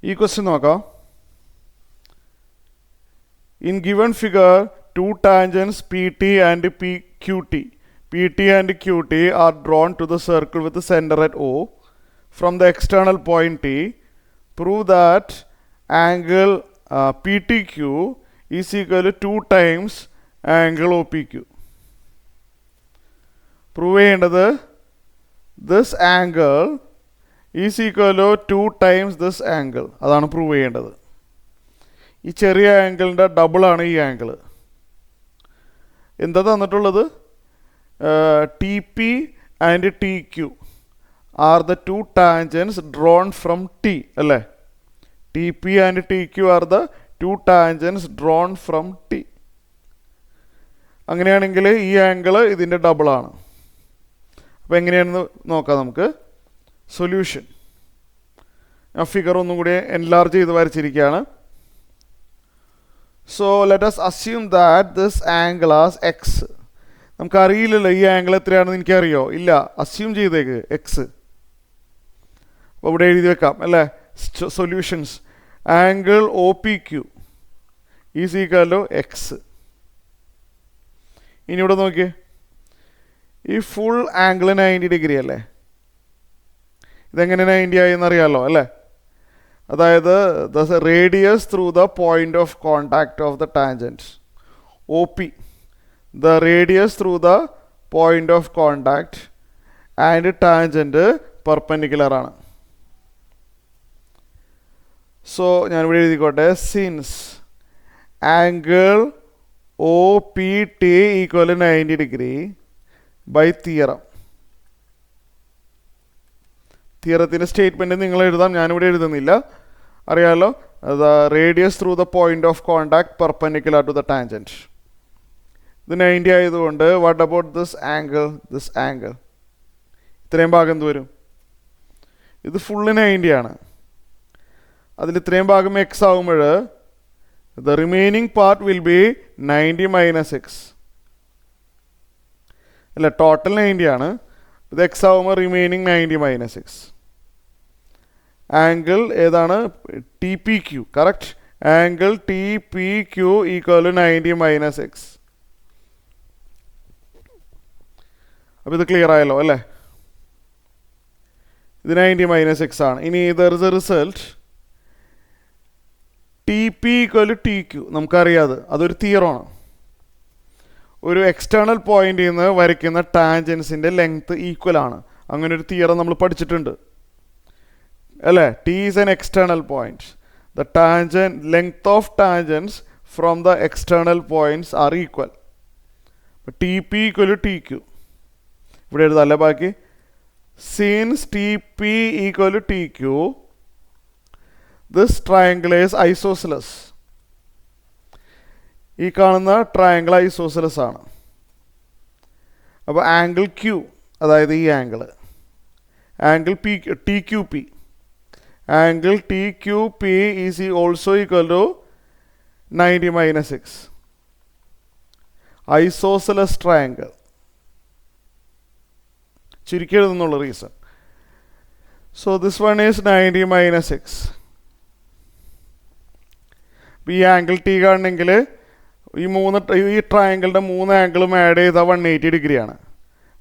ഈ ക്വസ്റ്റ്യൻ നോക്കാം. In given figure to tangents P T and PT and QT are drawn to the circle with the center at O from the external point T. Prove that angle PTQ is equal to 2 times angle OPQ. Prove ചെയ്യേണ്ടത് this angle is equal to 2 times this angle. അതാണ് prove ചെയ്യേണ്ടത്. ഈ ചെറിയ ആംഗിളിൻ്റെ ഡബിളാണ് ഈ angle. എന്താ തന്നിട്ടുള്ളത്? TP and TQ are the two tangents drawn from T. അല്ലേ? TP and TQ are the two tangents drawn from T. അങ്ങനെയാണെങ്കിൽ ഈ ആംഗിൾ ഇതിൻ്റെ ഡബിളാണ്. അപ്പോൾ എങ്ങനെയാണെന്ന് നോക്കാം നമുക്ക്. സൊല്യൂഷൻ ഞാൻ ഫിഗർ ഒന്നും കൂടി എൻലാർജ് ചെയ്ത് വരച്ചിരിക്കുകയാണ്. So let us assume that this angle as x. നമുക്കറിയില്ലല്ലോ ഈ ആംഗിൾ എത്രയാണെന്ന് എനിക്കറിയോ? ഇല്ല. അസ്യൂം ചെയ്തേക്ക് എക്സ്. അപ്പോൾ ഇവിടെ എഴുതി വെക്കാം അല്ലേ? Solutions angle OPQ is equal to x. ഇനി ഇവിടെ നോക്കിയേ, ഈ ഫുൾ ആംഗിൾ 90 ഡിഗ്രി അല്ലേ? ഇതെങ്ങനെ 90 ആയി എന്നറിയാമല്ലോ അല്ലേ? അതായത് the radius through the point of contact of the tangent OP, the radius through the point of contact and tangent perpendicular ആണ്. സോ ഞാനിവിടെ എഴുതിക്കോട്ടെ, since angle OPT equal 90 degree by theorem. തിയറത്തിൻ്റെ statement നിങ്ങൾ എഴുതാം, ഞാനിവിടെ എഴുതുന്നില്ല, അറിയാമല്ലോ. The radius through the point of contact perpendicular to the tangent. ഇത് 90 ആയതുകൊണ്ട് വാട്ട് അബൌട്ട് ദിസ് ആംഗിൾ ഇത്രയും ഭാഗം എന്ത് വരും? ഇത് ഫുള്ള് 90 ആണ്. അതിൽ ഇത്രയും ഭാഗം എക്സ് ആകുമ്പോൾ the remaining part will be 90 minus X അല്ല, ടോട്ടൽ 90 ആണ്. ഇത് എക്സ് ആകുമ്പോൾ റിമൈനിങ് 90 മൈനസ് എക്സ്. ആംഗിൾ ഏതാണ്? TPQ. Correct. Angle TPQ equal 90 minus X. അപ്പോൾ ഇത് ക്ലിയർ ആയല്ലോ അല്ലേ? ഇത് 90 മൈനസ് എക്സ് ആണ്. ഇനി there is A result TP equal TQ. നമുക്കറിയാതെ അതൊരു തിയറമാണ്. ഒരു എക്സ്റ്റേണൽ പോയിന്റിൽ നിന്ന് വരയ്ക്കുന്ന ടാൻജൻസിൻ്റെ ലെങ്ത് ഈക്വൽ ആണ്. അങ്ങനെ ഒരു തിയറം നമ്മൾ പഠിച്ചിട്ടുണ്ട് അല്ലേ? T is an external point. The length of tangents from the external points R equal. TP equal TQ. ഇവിടെ എഴുതാല്ലേ ബാക്കി. Since TP equal TQ, this triangle is isosceles. ഈ കാണുന്ന ട്രയാങ്കിൾ ഐസോസിലസ് ആണ്. അപ്പോൾ ആംഗിൾ Q, അതായത് ഈ angle TQP, angle TQP is also equal to 90 minus x. Isosceles triangle ചുരുക്കി എഴുതുന്നുള്ള reason. So this one is 90 minus x. ഈ angle T കാണണമെങ്കിൽ ഈ ട്രയാങ്കിളിൻ്റെ 3 ആംഗിളും ആഡ് ചെയ്താൽ 180 ഡിഗ്രിയാണ്.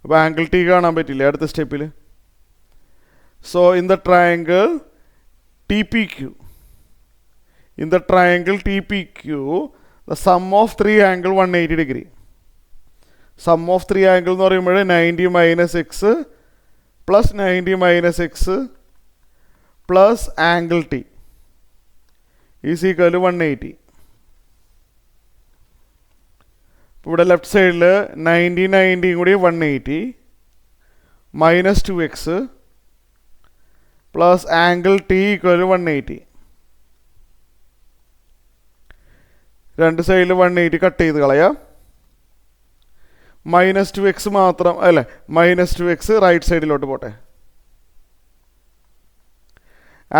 അപ്പോൾ ആംഗിൾ T കാണാൻ പറ്റില്ല അടുത്ത സ്റ്റെപ്പിൽ. So in the triangle TPQ, the sum of 3 angle 180 degree. Sum of 3 angle എന്ന് പറയുമ്പോൾ 90 minus x plus 90 minus x plus angle T is equal to 180. ഇവിടെ ലെഫ്റ്റ് സൈഡിൽ 90 കൂടി 180 minus 2x plus angle T equal to 180. രണ്ട് സൈഡിൽ 180 cut ചെയ്ത് കളയാം. Minus 2x മാത്രം അല്ലേ? മൈനസ് 2x റൈറ്റ് സൈഡിലോട്ട് പോട്ടെ.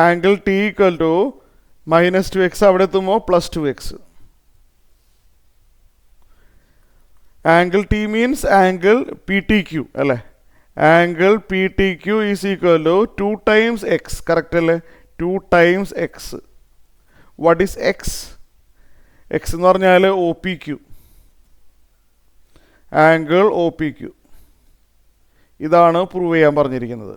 Angle T equal to minus 2x അവിടെ എത്തുമ്പോൾ plus 2x. Angle T means angle PTQ അല്ലേ? Angle PTQ is equal to 2 times x. Correct അല്ലേ? 2 times x. What is x? X എന്ന് പറഞ്ഞാൽ O P Q, angle O P Q. ഇതാണ് prove ചെയ്യാൻ പറഞ്ഞിരിക്കുന്നത്.